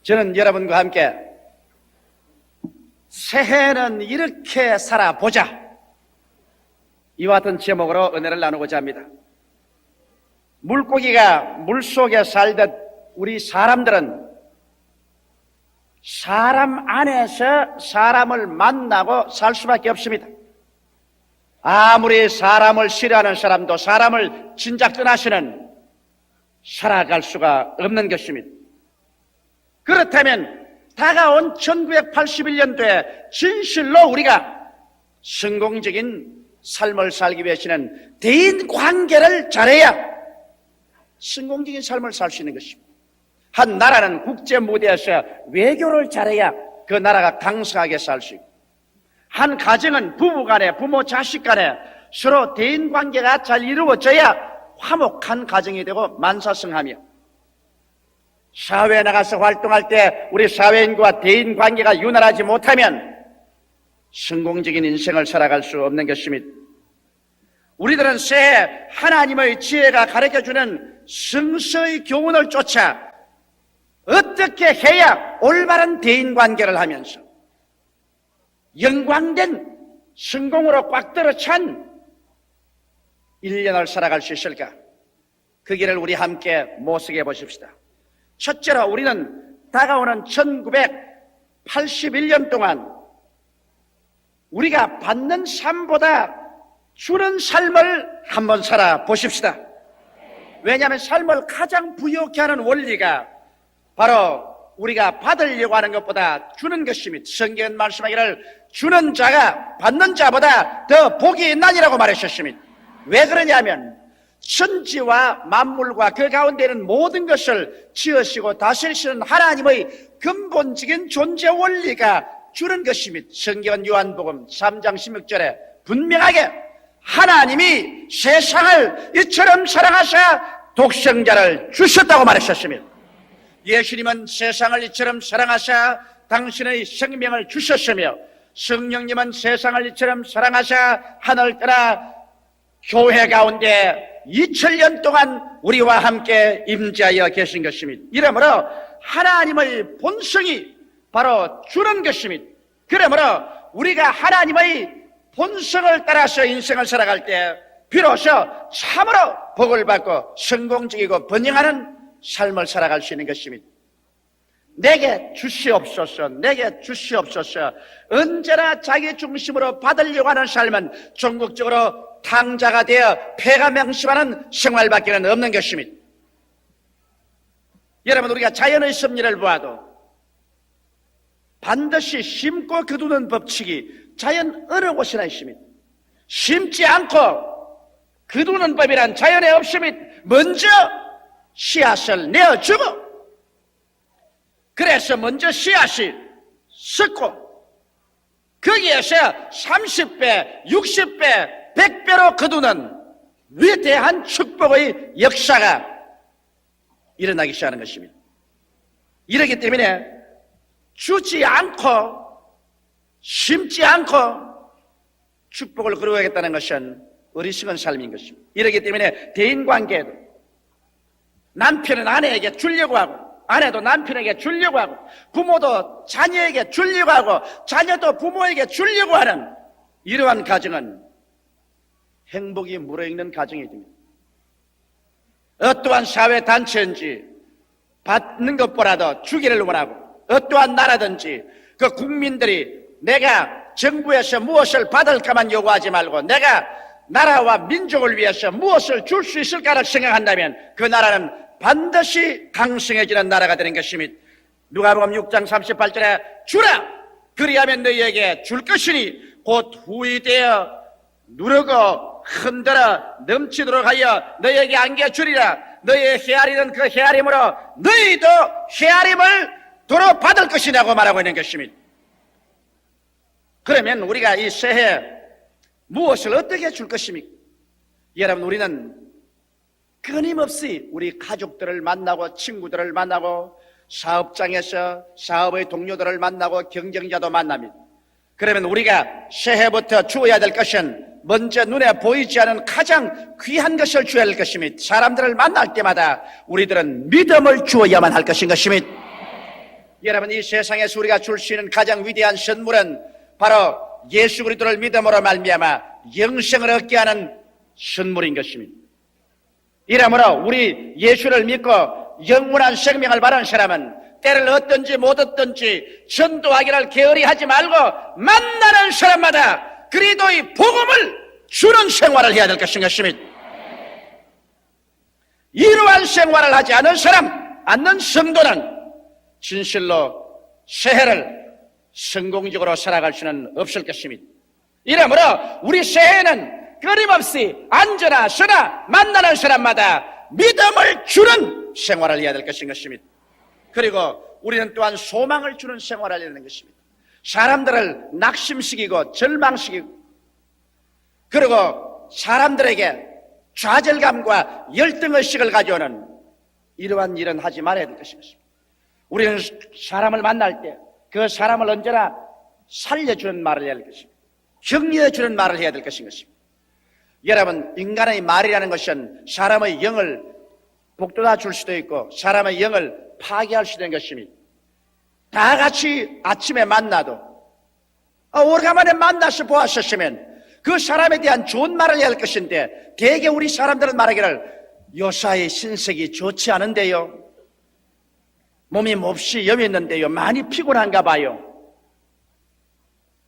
저는 여러분과 함께 새해는 이렇게 살아보자, 이와 같은 제목으로 은혜를 나누고자 합니다. 물고기가 물속에 살듯 우리 사람들은 사람 안에서 사람을 만나고 살 수밖에 없습니다. 아무리 사람을 싫어하는 사람도 사람을 진작 떠나서는 살아갈 수가 없는 것입니다. 그렇다면 다가온 1981년도에 진실로 우리가 성공적인 삶을 살기 위해서는 대인관계를 잘해야 성공적인 삶을 살 수 있는 것입니다. 한 나라는 국제 무대에서 외교를 잘해야 그 나라가 강성하게 살 수 있고, 한 가정은 부부간에 부모 자식간에 서로 대인관계가 잘 이루어져야 화목한 가정이 되고 만사성하며, 사회에 나가서 활동할 때 우리 사회인과 대인관계가 유난하지 못하면 성공적인 인생을 살아갈 수 없는 것입니다. 우리들은 새해 하나님의 지혜가 가르쳐주는 성서의 교훈을 쫓아 어떻게 해야 올바른 대인관계를 하면서 영광된 성공으로 꽉 들어찬 1년을 살아갈 수 있을까? 그 길을 우리 함께 모색해 보십시다. 첫째로 우리는 다가오는 1981년 동안 우리가 받는 삶보다 주는 삶을 한번 살아보십시다. 왜냐하면 삶을 가장 부유하게 하는 원리가 바로 우리가 받으려고 하는 것보다 주는 것입니다. 성경은 말씀하기를 주는 자가 받는 자보다 더 복이 있나니라고 말하셨습니다. 왜 그러냐면 천지와 만물과 그 가운데는 모든 것을 지으시고 다스리시는 하나님의 근본적인 존재 원리가 주는 것입니다. 성경은 요한복음 3장 16절에 분명하게 하나님이 세상을 이처럼 사랑하사 독생자를 주셨다고 말하셨습니다. 예수님은 세상을 이처럼 사랑하사 당신의 생명을 주셨으며, 성령님은 세상을 이처럼 사랑하사 하늘 떠나 교회 가운데 2000년 동안 우리와 함께 임재하여 계신 것입니다. 이러므로 하나님의 본성이 바로 주는 것입니다. 그러므로 우리가 하나님의 본성을 따라서 인생을 살아갈 때 비로소 참으로 복을 받고 성공적이고 번영하는 삶을 살아갈 수 있는 것입니다. 내게 주시옵소서, 내게 주시옵소서. 언제나 자기 중심으로 받으려고 하는 삶은 전국적으로 탕자가 되어 폐가 명심하는 생활밖에는 없는 것입니다. 여러분, 우리가 자연의 섭리를 보아도 반드시 심고 거두는 법칙이 자연 어느 곳이나 있습니다. 심지 않고 거두는 법이란 자연에 없습니다. 먼저 씨앗을 내어주고, 그래서 먼저 씨앗이 썩고 거기에서 30배, 60배, 100배로 거두는 위대한 축복의 역사가 일어나기 시작하는 것입니다. 이러기 때문에 주지 않고 심지 않고 축복을 거두어야겠다는 것은 어리석은 삶인 것입니다. 이러기 때문에 대인관계에도 남편은 아내에게 주려고 하고, 아내도 남편에게 주려고 하고, 부모도 자녀에게 주려고 하고, 자녀도 부모에게 주려고 하는 이러한 가정은 행복이 무르익는 가정이 됩니다. 어떠한 사회단체인지 받는 것보다도 주기를 원하고, 어떠한 나라든지 그 국민들이 내가 정부에서 무엇을 받을까만 요구하지 말고 내가 나라와 민족을 위해서 무엇을 줄 수 있을까를 생각한다면 그 나라는 반드시 강성해지는 나라가 되는 것입니다. 누가복음 6장 38절에 주라, 그리하면 너희에게 줄 것이니 곧 후이되어 누르고 흔들어 넘치도록 하여 너희에게 안겨주리라. 너희의 헤아리는 그 헤아림으로 너희도 헤아림을 도로 받을 것이라고 말하고 있는 것입니다. 그러면 우리가 이 새해 무엇을 어떻게 줄 것입니까? 여러분, 우리는 끊임없이 우리 가족들을 만나고 친구들을 만나고 사업장에서 사업의 동료들을 만나고 경쟁자도 만납니다. 그러면 우리가 새해부터 주어야 될 것은 먼저 눈에 보이지 않은 가장 귀한 것을 주어야 할 것입니다. 사람들을 만날 때마다 우리들은 믿음을 주어야만 할 것인 것입니다. 여러분, 이 세상에서 우리가 줄 수 있는 가장 위대한 선물은 바로 예수 그리스도를 믿음으로 말미암아 영생을 얻게 하는 선물인 것입니다. 이러므로 우리 예수를 믿고 영원한 생명을 받은 사람은 때를 얻든지 못 얻든지 전도하기를 게으리하지 말고 만나는 사람마다 그리스도의 복음을 주는 생활을 해야 될 것인 것입니다. 이러한 생활을 하지 않는 성도는 진실로 새해를 성공적으로 살아갈 수는 없을 것입니다. 이러므로 우리 새해는 끊임없이 앉으나 서나 만나는 사람마다 믿음을 주는 생활을 해야 될 것인 것입니다. 그리고 우리는 또한 소망을 주는 생활을 해야 되는 것입니다. 사람들을 낙심시키고 절망시키고 그리고 사람들에게 좌절감과 열등의식을 가져오는 이러한 일은 하지 말아야 될 것입니다. 우리는 사람을 만날 때 그 사람을 언제나 살려주는 말을 해야 될 것입니다. 격려해주는 말을 해야 될 것인 것입니다. 여러분, 인간의 말이라는 것은 사람의 영을 북돋아 줄 수도 있고 사람의 영을 파괴할 수도 있는 것입니다. 다 같이 아침에 만나도 오래간만에 만나서 보았었으면 그 사람에 대한 좋은 말을 해야 할 것인데 대개 우리 사람들은 말하기를 요사이 신색이 좋지 않은데요, 몸이 몹시 염했는데요, 많이 피곤한가 봐요.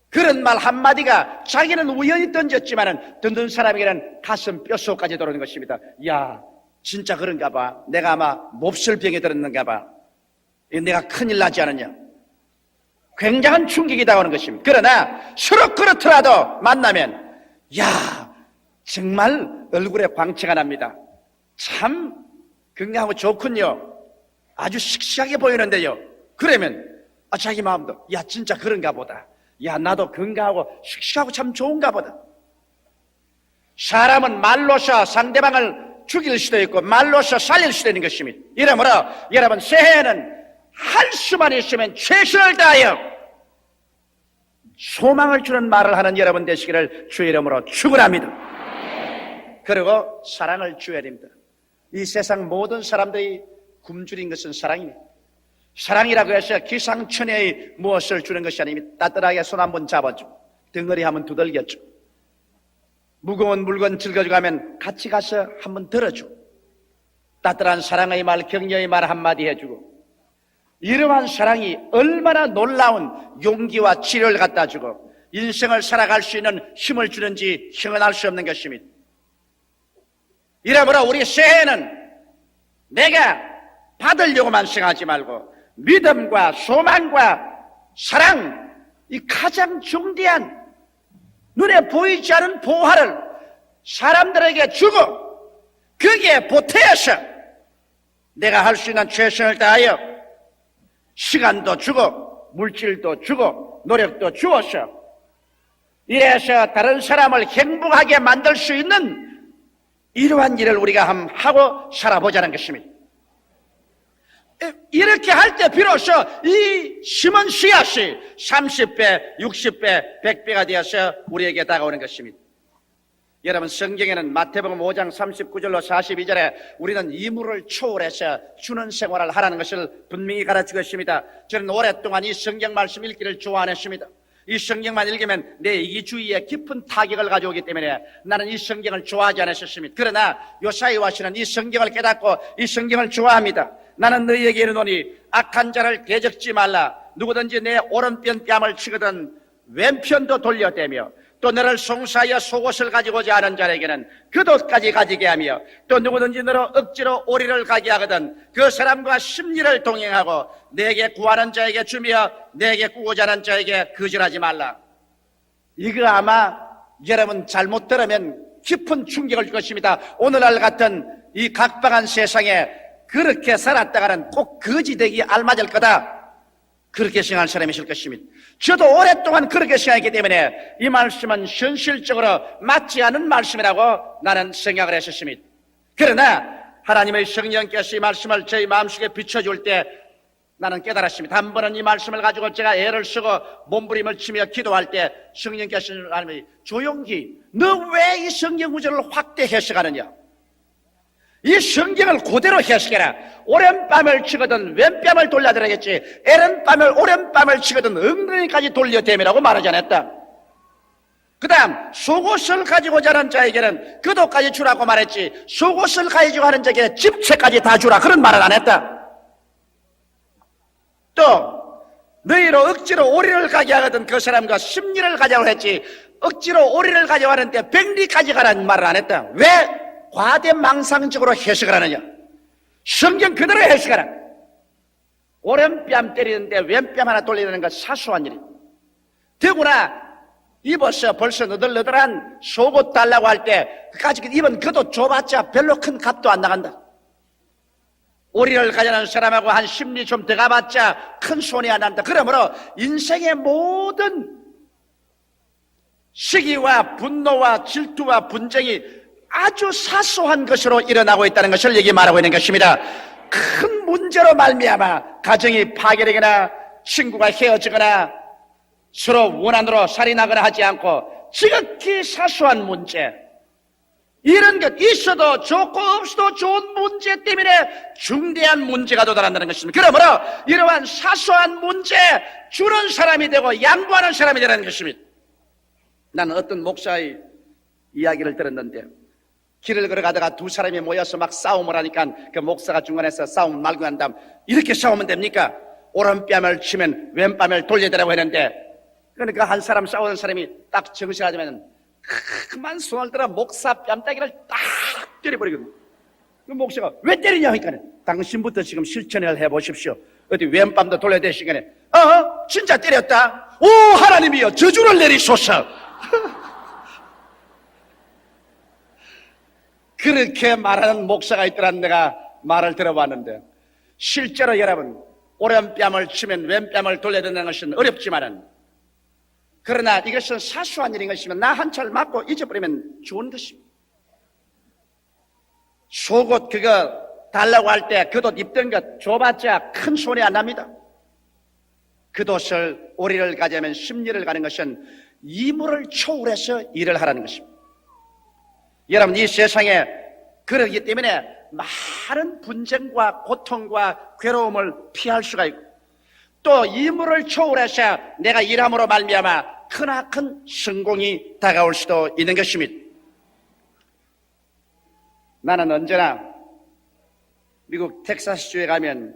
그런 말 한마디가 자기는 우연히 던졌지만은 듣는 사람에게는 가슴 뼛속까지 들어오는 것입니다. 야, 진짜 그런가 봐. 내가 아마 몹쓸 병에 들었는가 봐. 내가 큰일 나지 않았냐. 굉장한 충격이 다가오는 것입니다. 그러나 서로 그렇더라도 만나면 야, 정말 얼굴에 광채가 납니다. 참 건강하고 좋군요. 아주 씩씩하게 보이는데요. 그러면 자기 마음도 야, 진짜 그런가 보다. 야, 나도 건강하고 씩씩하고 참 좋은가 보다. 사람은 말로서 상대방을 죽일 수도 있고 말로서 살릴 수도 있는 것입니다. 이러므로 여러분, 새해에는 할 수만 있으면 최선을 다하여 소망을 주는 말을 하는 여러분 되시기를 주의 이름으로 축원합니다. 그리고 사랑을 주어야 됩니다. 이 세상 모든 사람들이 굶주린 것은 사랑입니다. 사랑이라고 해서 기상천외의 무엇을 주는 것이 아닙니다. 따뜻하게 손 한번 잡아주고 덩어리 한번 두들겨주고 무거운 물건 짊어져가면 같이 가서 한번 들어주고 따뜻한 사랑의 말, 격려의 말 한마디 해주고 이러한 사랑이 얼마나 놀라운 용기와 치료를 갖다 주고 인생을 살아갈 수 있는 힘을 주는지 형언할 수 없는 것입니다. 이러므로 우리 새해는 내가 받으려고만 생각하지 말고 믿음과 소망과 사랑, 이 가장 중대한 눈에 보이지 않은 보화를 사람들에게 주고 거기에 보태어서 내가 할 수 있는 최선을 다하여 시간도 주고 물질도 주고 노력도 주어서 이래서 다른 사람을 행복하게 만들 수 있는 이러한 일을 우리가 한번 하고 살아보자는 것입니다. 이렇게 할 때 비로소 이 심은 씨앗이 30배, 60배, 100배가 되어서 우리에게 다가오는 것입니다. 여러분, 성경에는 마태복음 5장 39절로 42절에 우리는 이물을 초월해서 주는 생활을 하라는 것을 분명히 가르치고 있습니다. 저는 오랫동안 이 성경 말씀 읽기를 좋아했습니다. 이 성경만 읽으면 내 이기주의에 깊은 타격을 가져오기 때문에 나는 이 성경을 좋아하지 않았었습니다. 그러나 요사이 와서는 이 성경을 깨닫고 이 성경을 좋아합니다. 나는 너희에게 이르노니 악한 자를 대적지 말라. 누구든지 내 오른편 뺨을 치거든 왼편도 돌려대며 또 너를 송사하여 속옷을 가지고자 하는 자에게는 겉옷까지 가지게 하며 또 누구든지 너로 억지로 오리를 가게 하거든 그 사람과 심리를 동행하고 내게 구하는 자에게 주며 내게 꾸고자 하는 자에게 거절하지 말라. 이거 아마 여러분 잘못 들으면 깊은 충격을 줄 것입니다. 오늘날 같은 이 각박한 세상에 그렇게 살았다가는 꼭 거지 되기 알맞을 거다, 그렇게 생각하는 사람이 있을 것입니다. 저도 오랫동안 그렇게 생각했기 때문에 이 말씀은 현실적으로 맞지 않은 말씀이라고 나는 생각을 했었습니다. 그러나 하나님의 성령께서 이 말씀을 저희 마음속에 비춰줄 때 나는 깨달았습니다. 한 번은 이 말씀을 가지고 제가 애를 쓰고 몸부림을 치며 기도할 때 성령께서 하나님이 조용히 너 왜 이 성경 구절을 확대 해석하느냐, 이 성경을 그대로 해석해라. 오랜밤을 치거든 왼뺨을 돌려드리겠지, 에른밤을 오랜밤을 치거든 엉덩이까지 돌려대미라고 말하지 않았다. 그 다음 속옷을 가지고 자는 자에게는 겉옷까지 주라고 말했지, 속옷을 가지고 하는 자에게 집채까지 다 주라 그런 말을 안 했다. 또 너희로 억지로 오리를 가게 하거든 그 사람과 십리를 가자고 했지, 억지로 오리를 가져가는데 백리까지 가라는 말을 안 했다. 왜 과대망상적으로 해석을 하느냐? 성경 그대로 해석하라. 오른뺨 때리는데 왼뺨 하나 돌리는 건 사소한 일이야. 더구나 입어서 벌써 너덜너덜한 속옷 달라고 할 때 그까지 입은 그도 좁았자 별로 큰 값도 안 나간다. 오리를 가져가는 사람하고 한 십리 좀 더 가봤자 큰 손이 안 난다. 그러므로 인생의 모든 시기와 분노와 질투와 분쟁이 아주 사소한 것으로 일어나고 있다는 것을 여기 말하고 있는 것입니다. 큰 문제로 말미암아 가정이 파괴되거나 친구가 헤어지거나 서로 원한으로 살인하거나 하지 않고 지극히 사소한 문제, 이런 것 있어도 좋고 없어도 좋은 문제 때문에 중대한 문제가 도달한다는 것입니다. 그러므로 이러한 사소한 문제 주는 사람이 되고 양보하는 사람이 되라는 것입니다. 나는 어떤 목사의 이야기를 들었는데, 길을 걸어가다가 두 사람이 모여서 막 싸움을 하니까 그 목사가 중간에서 싸움 말고 난 다음, 이렇게 싸우면 됩니까? 오른뺨을 치면 왼뺨을 돌려대라고 했는데, 그러니까 한 사람 싸우는 사람이 딱 정신하자면 그만 손을 들어 목사 뺨따기를 딱 때려버리거든요. 그 목사가 왜 때리냐 하니까, 당신부터 지금 실천을 해보십시오. 어디 왼뺨도 돌려대시거니, 진짜 때렸다. 오 하나님이여 저주를 내리소서. 그렇게 말하는 목사가 있더란 내가 말을 들어봤는데, 실제로 여러분 오른뺨을 치면 왼뺨을 돌려댄다는 것은 어렵지만은, 그러나 이것은 사소한 일인 것이면 나 한 차를 맞고 잊어버리면 좋은 것입니다. 속옷 그거 달라고 할 때 겉옷 입던 것 줘봤자 큰 손이 안 납니다. 겉옷을 오리를 가자면 십리를 가는 것은 이물을 초월해서 일을 하라는 것입니다. 여러분 이 세상에 그러기 때문에 많은 분쟁과 고통과 괴로움을 피할 수가 있고, 또 이물을 초월해서 내가 일함으로 말미암아 크나큰 성공이 다가올 수도 있는 것입니다. 나는 언제나 미국 텍사스주에 가면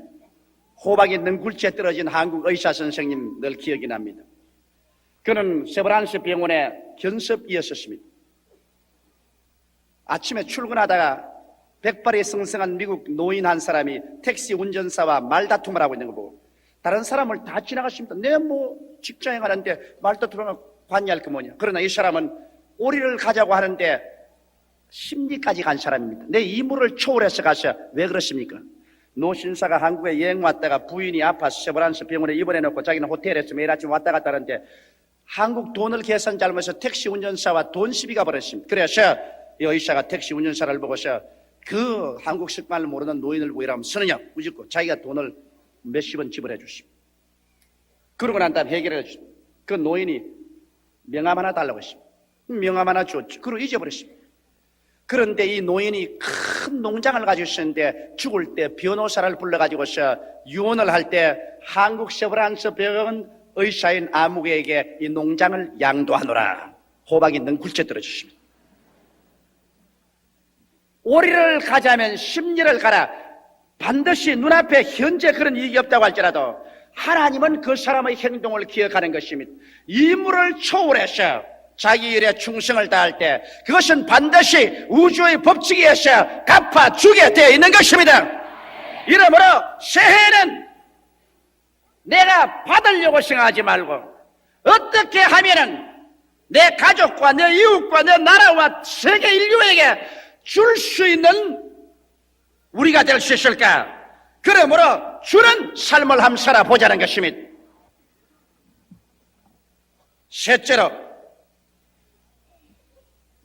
호박이 능굴째 떨어진 한국 의사 선생님 늘 기억이 납니다. 그는 세브란스 병원의 견습이었습니다. 아침에 출근하다가 백발이 승승한 미국 노인 한 사람이 택시 운전사와 말다툼을 하고 있는 거 보고 다른 사람을 다 지나갔습니다. 내 직장에 가는데 말다툼을 관여할 게 뭐냐. 그러나 이 사람은 오리를 가자고 하는데 심리까지 간 사람입니다. 내 이물을 초월해서 가서 왜 그렇습니까? 노 신사가 한국에 여행 왔다가 부인이 아파서 세브란스 병원에 입원해놓고 자기는 호텔에서 매일 아침 왔다 갔다 하는데 한국 돈을 계산 잘못해서 택시 운전사와 돈 시비가 벌었습니다. 그래서 이 의사가 택시 운전사를 보고서 그 한국 식만을 모르는 노인을 구이라면 쓰느냐 우짓고 자기가 돈을 몇십 원 지불해 주십니다. 그러고 난 다음에 해결해 주십니다. 그 노인이 명함 하나 달라고 했습니다. 명함 하나 줬죠. 그리고 잊어버렸습니다. 그런데 이 노인이 큰 농장을 가지고 있었는데 죽을 때 변호사를 불러가지고서 유언을 할 때 한국 세브란스 병원 의사인 아무개에게 이 농장을 양도하노라. 호박이 능굴째 떨어졌습니다. 오리를 가자면 십리를 가라. 반드시 눈앞에 현재 그런 이익이 없다고 할지라도 하나님은 그 사람의 행동을 기억하는 것입니다. 이물을 초월해서 자기 일에 충성을 다할 때 그것은 반드시 우주의 법칙에 의해서 갚아주게 되어 있는 것입니다. 이러므로 새해는 내가 받으려고 생각하지 말고 어떻게 하면은 내 가족과 내 이웃과 내 나라와 세계 인류에게 줄 수 있는 우리가 될 수 있을까? 그러므로 주는 삶을 한번 살아보자는 것입니다. 셋째로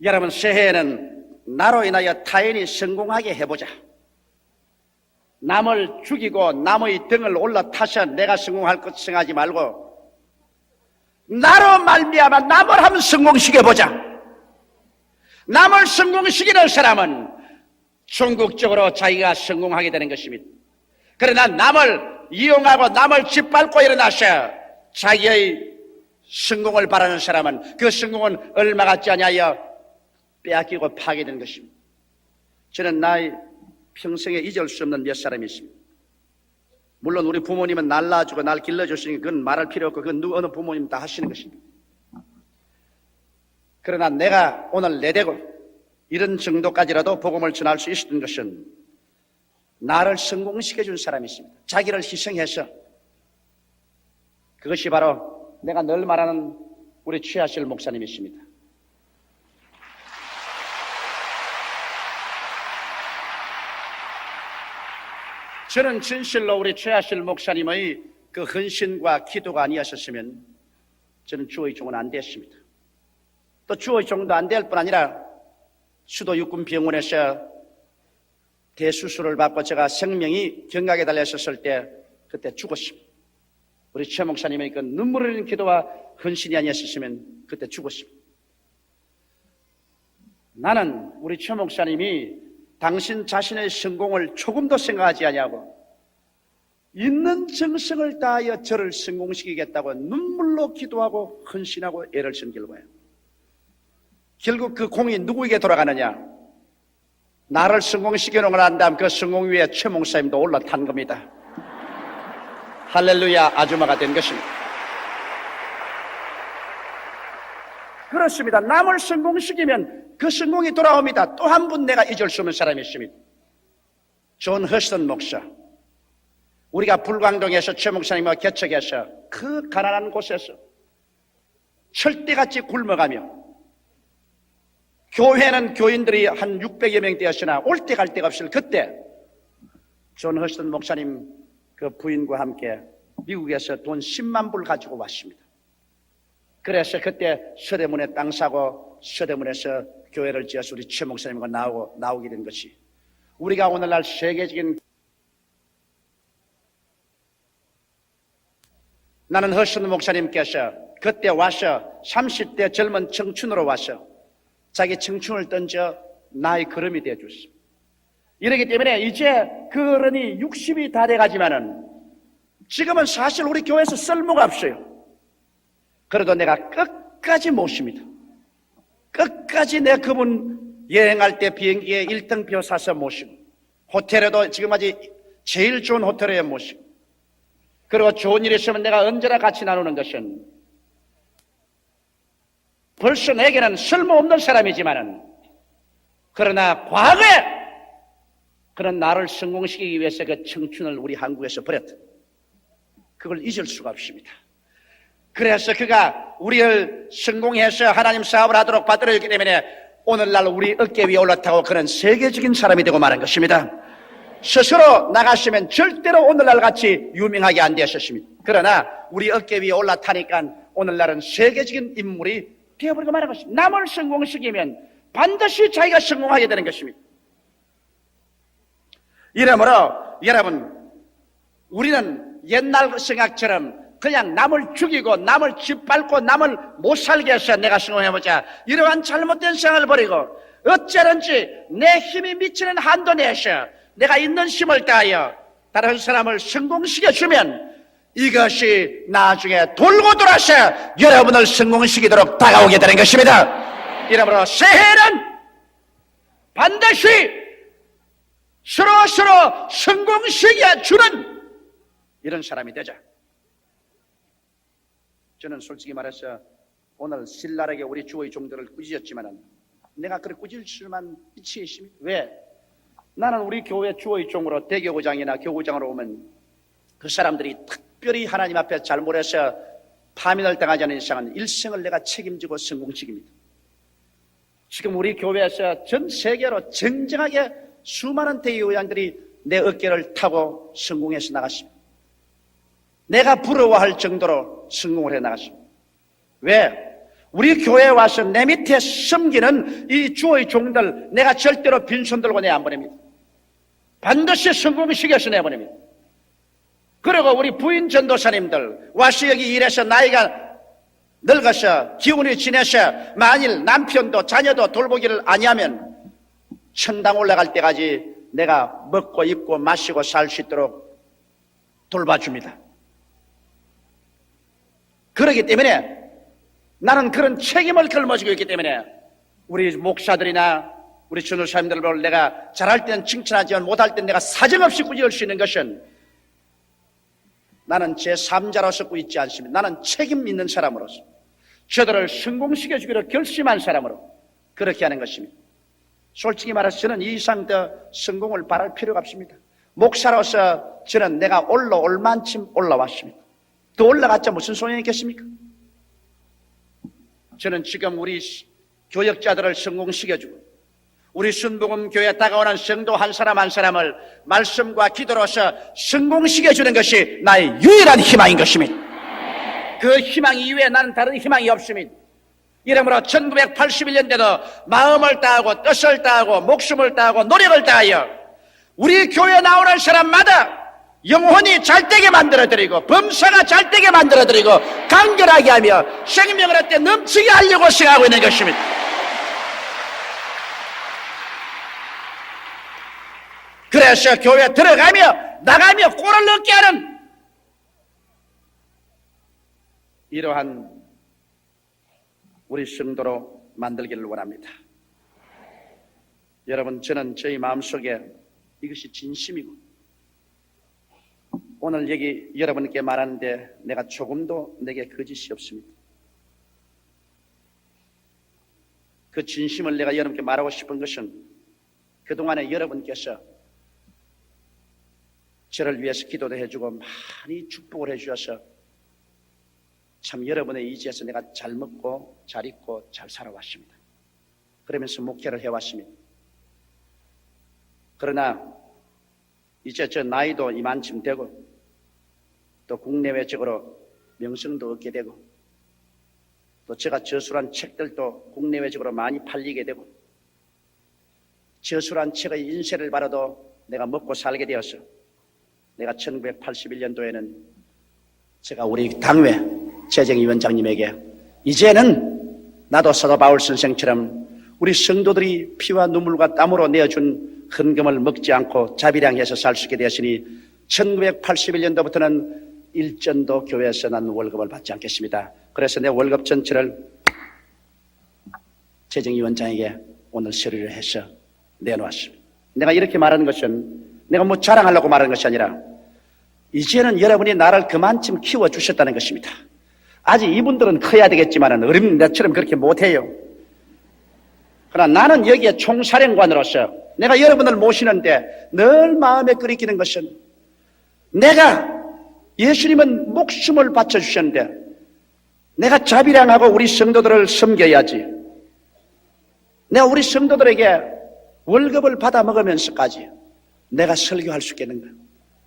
여러분 새해에는 나로 인하여 타인이 성공하게 해보자. 남을 죽이고 남의 등을 올라타서 내가 성공할 것 생각하지 말고 나로 말미암아 남을 한번 성공시켜보자. 남을 성공시키는 사람은 전국적으로 자기가 성공하게 되는 것입니다. 그러나 남을 이용하고 남을 짓밟고 일어나셔 자기의 성공을 바라는 사람은 그 성공은 얼마 같지 아니하여 빼앗기고 파괴되는 것입니다. 저는 나의 평생에 잊을 수 없는 몇 사람이 있습니다. 물론 우리 부모님은 날 낳아주고 날 길러주시니 그건 말할 필요 없고 그건 어느 부모님 다 하시는 것입니다. 그러나 내가 오늘 내대고 이런 정도까지라도 복음을 전할 수 있었던 것은 나를 성공시켜준 사람이 있습니다. 자기를 희생해서. 그것이 바로 내가 늘 말하는 우리 최하실 목사님이십니다. 저는 진실로 우리 최하실 목사님의 그 헌신과 기도가 아니었으면 저는 주의 종은 안 됐습니다. 또 주의 종도 안 될 뿐 아니라 수도 육군병원에서 대수술을 받고 제가 생명이 경각에 달렸었을 때 그때 죽었습니다. 우리 최 목사님의 그 눈물 흘리는 기도와 헌신이 아니었으면 그때 죽었습니다. 나는 우리 최 목사님이 당신 자신의 성공을 조금도 생각하지 아니하고 있는 정성을 다하여 저를 성공시키겠다고 눈물로 기도하고 헌신하고 애를 쓴 결과예요. 결국 그 공이 누구에게 돌아가느냐? 나를 성공시켜놓은 한 다음 그 성공 위에 최 목사님도 올라탄 겁니다. 할렐루야, 아주마가 된 것입니다. 그렇습니다. 남을 성공시키면 그 성공이 돌아옵니다. 또 한 분 내가 잊을 수 없는 사람이 있습니다. 존 허스턴 목사. 우리가 불광동에서 최 목사님과 개척해서 그 가난한 곳에서 철대같이 굶어가며 교회는 교인들이 한 600여 명 되었으나 올 때 갈 데가 없을 그때 존 허스턴 목사님 그 부인과 함께 미국에서 돈 10만 불 가지고 왔습니다. 그래서 그때 서대문에 땅 사고 서대문에서 교회를 지어서 우리 최 목사님과 나오게 된 것이 우리가 오늘날 세계적인 나는 허스턴 목사님께서 그때 와서 30대 젊은 청춘으로 와서 자기 청춘을 던져 나의 걸음이 되어 줬습니다. 이러기 때문에 이제 그 어른이 60이 다 돼가지만은 지금은 사실 우리 교회에서 쓸모가 없어요. 그래도 내가 끝까지 모십니다. 끝까지 내가 그분 여행할 때 비행기에 1등표 사서 모시고 호텔에도 지금 아직 제일 좋은 호텔에 모시고 그리고 좋은 일이 있으면 내가 언제나 같이 나누는 것은 벌써 내게는 쓸모없는 사람이지만은 그러나 과거에 그런 나를 성공시키기 위해서 그 청춘을 우리 한국에서 버렸다. 그걸 잊을 수가 없습니다. 그래서 그가 우리를 성공해서 하나님 사업을 하도록 받들어줬기 때문에 오늘날 우리 어깨 위에 올라타고 그런 세계적인 사람이 되고 말한 것입니다. 스스로 나갔으면 절대로 오늘날 같이 유명하게 안 되었습니다. 그러나 우리 어깨 위에 올라타니까 오늘날은 세계적인 인물이 되어버리고 말한 것입니다. 남을 성공시키면 반드시 자기가 성공하게 되는 것입니다. 이러므로 여러분 우리는 옛날 생각처럼 그냥 남을 죽이고 남을 짓밟고 남을 못 살게 해서 내가 성공해보자 이러한 잘못된 생각을 버리고 어쩌든지 내 힘이 미치는 한도 내에서 내가 있는 힘을 다하여 다른 사람을 성공시켜주면 이것이 나중에 돌고 돌아서 여러분을 성공시키도록 다가오게 되는 것입니다. 이러므로 새해는 반드시 서로 성공시켜주는 이런 사람이 되자. 저는 솔직히 말해서 오늘 신랄하게 우리 주의 종들을 꾸짖었지만 내가 그렇게 꾸짖을 수만 미치게 있습니다. 왜? 나는 우리 교회 주의 종으로 대교구장이나 교구장으로 오면 그 사람들이 특별히 하나님 앞에 잘못해서 파면을 당하지 않은 이상은 일생을 내가 책임지고 성공시킵니다. 지금 우리 교회에서 전 세계로 정정하게 수많은 대교구장들이 내 어깨를 타고 성공해서 나갔습니다. 내가 부러워할 정도로 성공을 해 나갔습니다. 왜? 우리 교회에 와서 내 밑에 섬기는 이 주의 종들 내가 절대로 빈손 들고 내 안 보냅니다. 반드시 성공시켜서 내보냅니다. 그리고 우리 부인 전도사님들 와서 여기 일해서 나이가 늙어서 기운이 지내서 만일 남편도 자녀도 돌보기를 아니하면 천당 올라갈 때까지 내가 먹고 입고 마시고 살 수 있도록 돌봐줍니다. 그렇기 때문에 나는 그런 책임을 걸머지고 있기 때문에 우리 목사들이나 우리 전도사님들을 내가 잘할 때는 칭찬하지만 못할 때는 내가 사정없이 꾸짖을 수 있는 것은 나는 제3자로서 꾸짖지 않습니다. 나는 책임 있는 사람으로서 저들을 성공시켜주기로 결심한 사람으로 그렇게 하는 것입니다. 솔직히 말해서 저는 이 이상 더 성공을 바랄 필요가 없습니다. 목사로서 저는 내가 올라올 만큼 올라왔습니다. 더 올라갔자 무슨 소용이 있겠습니까? 저는 지금 우리 교역자들을 성공시켜주고 우리 순복음 교회에 다가오는 성도 한 사람 한 사람을 말씀과 기도로서 성공시켜주는 것이 나의 유일한 희망인 것입니다. 그 희망 이외에 나는 다른 희망이 없습니다. 이러므로 1981년대도 마음을 다하고 뜻을 다하고 목숨을 다하고 노력을 다하여 우리 교회에 나오는 사람마다 영혼이 잘되게 만들어드리고 범사가 잘되게 만들어드리고 간결하게 하며 생명을 얻게 넘치게 하려고 생각하고 있는 것입니다. 그래서 교회에 들어가며 나가며 꼴을 넣게 하는 이러한 우리 성도로 만들기를 원합니다. 여러분, 저는 저희 마음속에 이것이 진심이고 오늘 여기 여러분께 말하는데 내가 조금도 내게 거짓이 없습니다. 그 진심을 내가 여러분께 말하고 싶은 것은 그동안에 여러분께서 저를 위해서 기도도 해주고 많이 축복을 해주셔서 참 여러분의 의지에서 내가 잘 먹고 잘 입고 잘 살아왔습니다. 그러면서 목회를 해왔습니다. 그러나 이제 저 나이도 이만큼 되고 또 국내외적으로 명성도 얻게 되고 또 제가 저술한 책들도 국내외적으로 많이 팔리게 되고 저술한 책의 인쇄를 받아도 내가 먹고 살게 되어서 내가 1981년도에는 제가 우리 당회 재정위원장님에게 이제는 나도 사도 바울 선생처럼 우리 성도들이 피와 눈물과 땀으로 내어준 헌금을 먹지 않고 자비량해서 살 수 있게 되었으니 1981년도부터는 일전도 교회에서 난 월급을 받지 않겠습니다. 그래서 내 월급 전체를 재정위원장에게 오늘 서류를 해서 내놓았습니다. 내가 이렇게 말하는 것은 내가 뭐 자랑하려고 말하는 것이 아니라 이제는 여러분이 나를 그만큼 키워주셨다는 것입니다. 아직 이분들은 커야 되겠지만 어린 나처럼 그렇게 못해요. 그러나 나는 여기에 총사령관으로서 내가 여러분을 모시는데 늘 마음에 끓이기는 것은 내가 예수님은 목숨을 바쳐주셨는데 내가 자비량하고 우리 성도들을 섬겨야지. 내가 우리 성도들에게 월급을 받아 먹으면서까지 내가 설교할 수 있겠는가?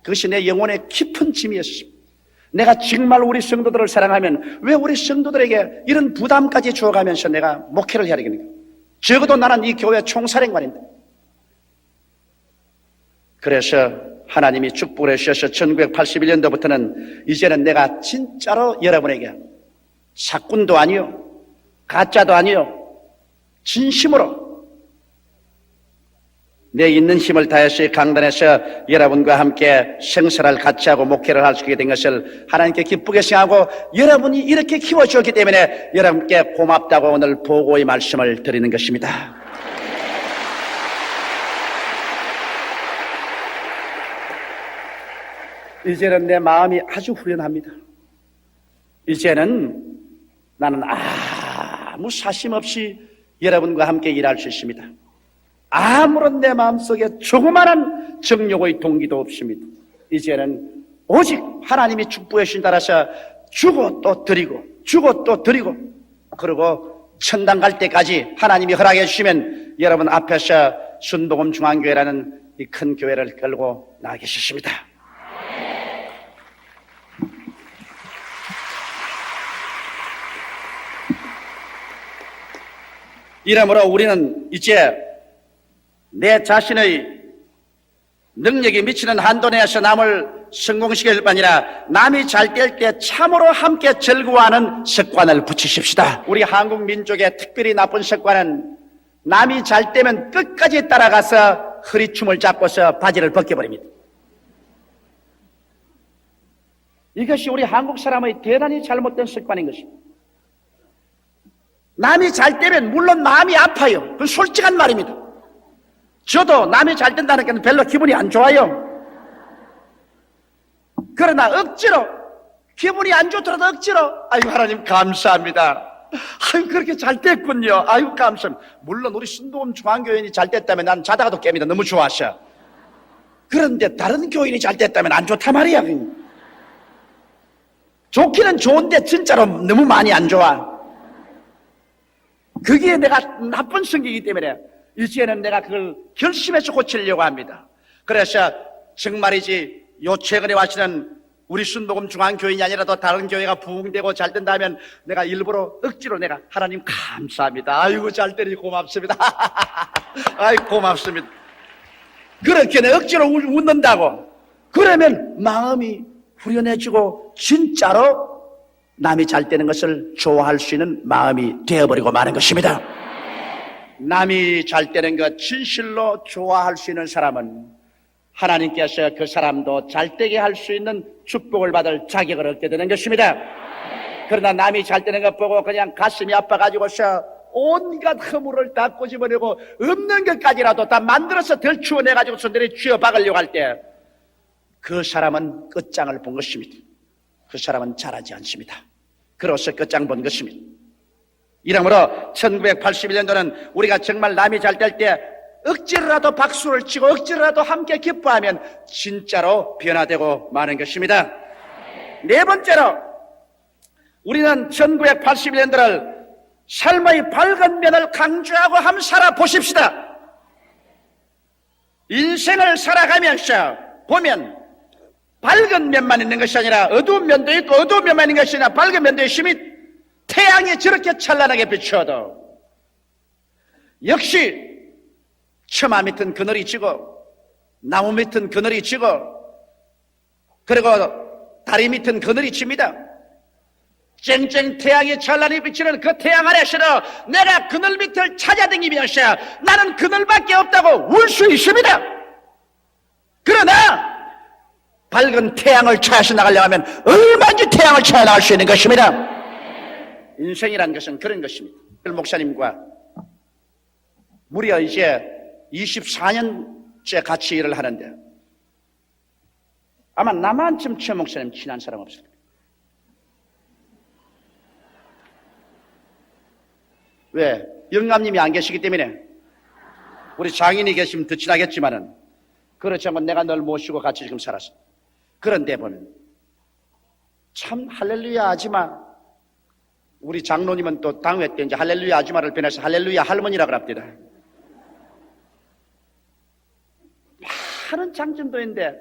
그것이 내 영혼의 깊은 짐이었습니다. 내가 정말 우리 성도들을 사랑하면 왜 우리 성도들에게 이런 부담까지 주어가면서 내가 목회를 해야 되겠는가? 적어도 나는 이 교회 총사령관인데. 그래서 하나님이 축복을 해주셔서 1981년도부터는 이제는 내가 진짜로 여러분에게 사꾼도 아니요 가짜도 아니요 진심으로 내 있는 힘을 다해서 강단에서 여러분과 함께 생사를 같이 하고 목회를 할 수 있게 된 것을 하나님께 기쁘게 생각하고 여러분이 이렇게 키워주었기 때문에 여러분께 고맙다고 오늘 보고의 말씀을 드리는 것입니다. 이제는 내 마음이 아주 후련합니다. 이제는 나는 아무 사심 없이 여러분과 함께 일할 수 있습니다. 아무런 내 마음속에 조그마한 정욕의 동기도 없습니다. 이제는 오직 하나님이 축복해 주신 따라서 주고 또 드리고 주고 또 드리고 그리고 천당 갈 때까지 하나님이 허락해 주시면 여러분 앞에서 순복음 중앙교회라는 이 큰 교회를 끌고 나가게 하십니다. 이러므로 우리는 이제 내 자신의 능력이 미치는 한도 내에서 남을 성공시킬 뿐 아니라 남이 잘 될 때 참으로 함께 즐거워하는 습관을 붙이십시다. 우리 한국 민족의 특별히 나쁜 습관은 남이 잘 때면 끝까지 따라가서 허리춤을 잡고서 바지를 벗겨버립니다. 이것이 우리 한국 사람의 대단히 잘못된 습관인 것입니다. 남이 잘 때면 물론 마음이 아파요. 그건 솔직한 말입니다. 저도 남이 잘 된다는 게 별로 기분이 안 좋아요. 그러나 억지로, 기분이 안 좋더라도 억지로, 아이고 하나님 감사합니다. 아이고 그렇게 잘 됐군요. 아이고 감사합니다. 물론 우리 순도음 중앙교인이 잘 됐다면 난 자다가도 깹니다. 너무 좋아하셔. 그런데 다른 교인이 잘 됐다면 안 좋단 말이야. 좋기는 좋은데 진짜로 너무 많이 안 좋아. 그게 내가 나쁜 성격이기 때문에 이제는 내가 그걸 결심해서 고치려고 합니다. 그래서 정말이지 요 최근에 와시는 우리 순복음 중앙교인이 아니라도 다른 교회가 부흥되고 잘 된다면 내가 일부러 억지로 내가 하나님 감사합니다. 아이고 잘 되니 고맙습니다. 아이고 고맙습니다. 그렇게 내 억지로 웃는다고 그러면 마음이 후련해지고 진짜로 남이 잘 되는 것을 좋아할 수 있는 마음이 되어버리고 마는 것입니다. 남이 잘 되는 것 진실로 좋아할 수 있는 사람은 하나님께서 그 사람도 잘 되게 할 수 있는 축복을 받을 자격을 얻게 되는 것입니다. 그러나 남이 잘 되는 것 보고 그냥 가슴이 아파가지고서 온갖 허물을 다 꼬집어내고 없는 것까지라도 다 만들어서 덜추어내가지고서 내려쥐어 박으려고 할 때 그 사람은 끝장을 본 것입니다. 그 사람은 잘하지 않습니다. 그로서 끝장 본 것입니다. 이러므로 1981년도는 우리가 정말 남이 잘 될 때 억지로라도 박수를 치고 억지로라도 함께 기뻐하면 진짜로 변화되고 마는 것입니다. 네 번째로 우리는 1981년도를 삶의 밝은 면을 강조하고 한번 살아보십시다. 인생을 살아가면서 보면 밝은 면만 있는 것이 아니라 어두운 면도 있고 어두운 면만 있는 것이 아니라 밝은 면도 있으니 태양이 저렇게 찬란하게 비추어도 역시 처마 밑은 그늘이 지고 나무 밑은 그늘이 지고 그리고 다리 밑은 그늘이 칩니다. 쨍쨍 태양이 찬란히 비치는 그 태양 아래서는 내가 그늘 밑을 찾아다니면서 나는 그늘밖에 없다고 울 수 있습니다. 그러나 밝은 태양을 찾아서 나가려고 하면 얼마든지 태양을 찾아 나갈 수 있는 것입니다. 인생이란 것은 그런 것입니다. 목사님과 무려 이제 24년째 같이 일을 하는데 아마 나만큼 최 목사님 친한 사람 없을 거예요. 왜? 영감님이 안 계시기 때문에. 우리 장인이 계시면 더 친하겠지만은 그렇지 않고 내가 널 모시고 같이 지금 살았어. 그런데 보면 참 할렐루야 아지마. 우리 장로님은 또 당회 때 이제 할렐루야 아지마를 변해서 할렐루야 할머니라고 합니다. 많은 장점도 있는데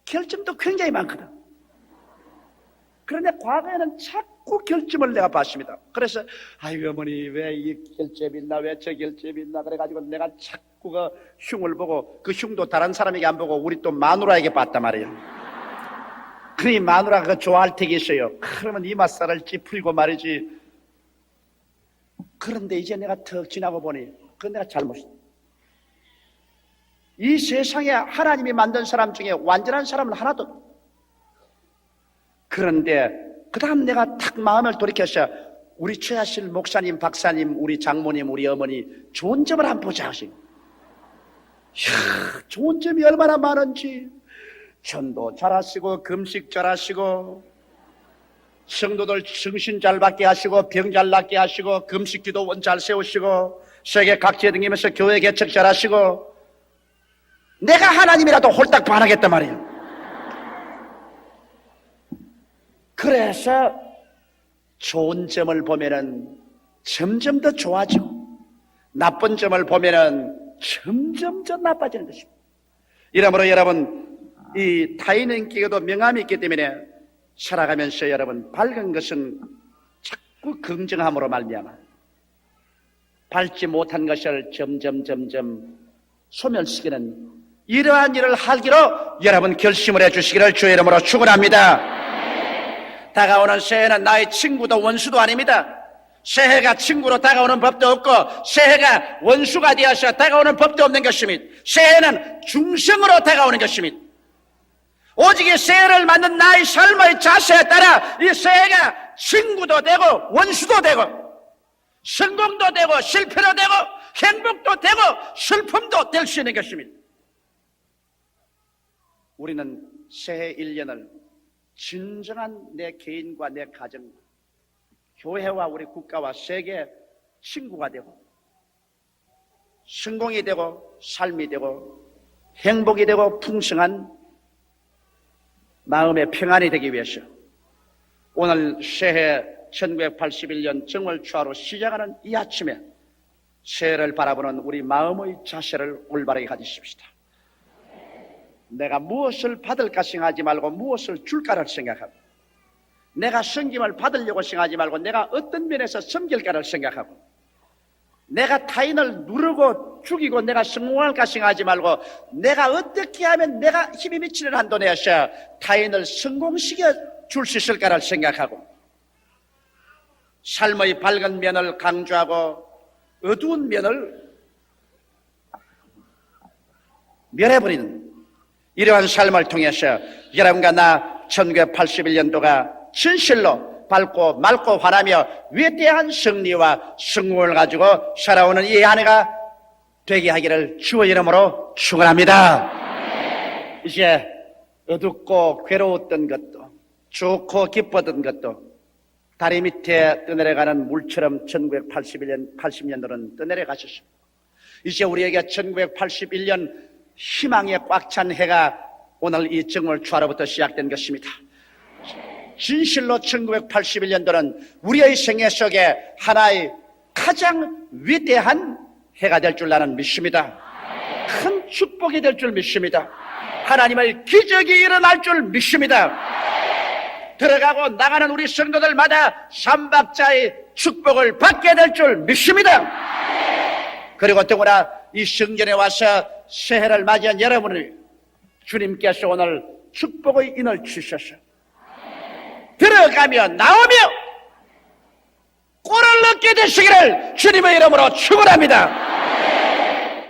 결점도 굉장히 많거든. 그런데 과거에는 자꾸 결점을 내가 봤습니다. 그래서 아이고 어머니 왜 이 결점이 있나 왜 저 결점이 있나 그래가지고 내가 자꾸 그 흉을 보고 그 흉도 다른 사람에게 안 보고 우리 또 마누라에게 봤단 말이에요. 그러니 마누라가 좋아할 택이 있어요. 그러면 이맛살을 찌푸리고 말이지. 그런데 이제 내가 턱 지나고 보니 그건 내가 잘못했다. 이 세상에 하나님이 만든 사람 중에 완전한 사람은 하나도 없다. 그런데 그 다음 내가 탁 마음을 돌이켜서 우리 최하실 목사님, 박사님, 우리 장모님, 우리 어머니 좋은 점을 한번 보자 하시고 이야, 좋은 점이 얼마나 많은지 전도 잘하시고 금식 잘하시고 성도들 정신 잘 받게 하시고 병 잘 낫게 하시고 금식 기도원 잘 세우시고 세계 각지에 다니면서 교회 개척 잘하시고 내가 하나님이라도 홀딱 반하겠단 말이에요. 그래서 좋은 점을 보면은 점점 더 좋아지고 나쁜 점을 보면은 점점 더 나빠지는 것입니다. 이러므로 여러분 이 타인에게도 명함이 있기 때문에 살아가면서 여러분 밝은 것은 자꾸 긍정함으로 말미암아 밝지 못한 것을 점점 소멸시키는 이러한 일을 하기로 여러분 결심을 해주시기를 주의 이름으로 축원합니다. 다가오는 새해는 나의 친구도 원수도 아닙니다. 새해가 친구로 다가오는 법도 없고 새해가 원수가 되어서 다가오는 법도 없는 것입니다. 새해는 중성으로 다가오는 것입니다. 오직 이 새해를 맞는 나의 삶의 자세에 따라 이 새해가 친구도 되고 원수도 되고 성공도 되고 실패도 되고 행복도 되고 슬픔도 될 수 있는 것입니다. 우리는 새해 1년을 진정한 내 개인과 내 가정, 교회와 우리 국가와 세계 친구가 되고 성공이 되고 삶이 되고 행복이 되고 풍성한 마음의 평안이 되기 위해서 오늘 새해 1981년 정월초하루 시작하는 이 아침에 새해를 바라보는 우리 마음의 자세를 올바르게 가지십시다. 내가 무엇을 받을까 생각하지 말고 무엇을 줄까를 생각하고, 내가 섬김을 받으려고 생각하지 말고 내가 어떤 면에서 섬길까를 생각하고, 내가 타인을 누르고 죽이고 내가 성공할까 생각하지 말고 내가 어떻게 하면 내가 힘이 미치는 한도 내에서 타인을 성공시켜 줄 수 있을까를 생각하고, 삶의 밝은 면을 강조하고 어두운 면을 멸해버리는 이러한 삶을 통해서 여러분과 나 1981년도가 진실로 밝고 맑고 환하며 위대한 승리와 성공을 가지고 살아오는 이 한 해가 되게 하기를 주의 이름으로 축원합니다. 이제 어둡고 괴로웠던 것도 좋고 기뻤던 것도 다리 밑에 떠내려가는 물처럼 80년도는 떠내려가셨습니다. 이제 우리에게 1981년 희망에 꽉 찬 해가 오늘 이 정월초하루부터 시작된 것입니다. 진실로 1981년도는 우리의 생애 속에 하나의 가장 위대한 해가 될 줄 나는 믿습니다. 큰 축복이 될 줄 믿습니다. 하나님의 기적이 일어날 줄 믿습니다. 들어가고 나가는 우리 성도들마다 삼박자의 축복을 받게 될 줄 믿습니다. 그리고 더구나 이 성전에 와서 새해를 맞이한 여러분을 주님께서 오늘 축복의 인을 주셔서 들어가며 나오며 꼴을 넣게 되시기를 주님의 이름으로 축원합니다.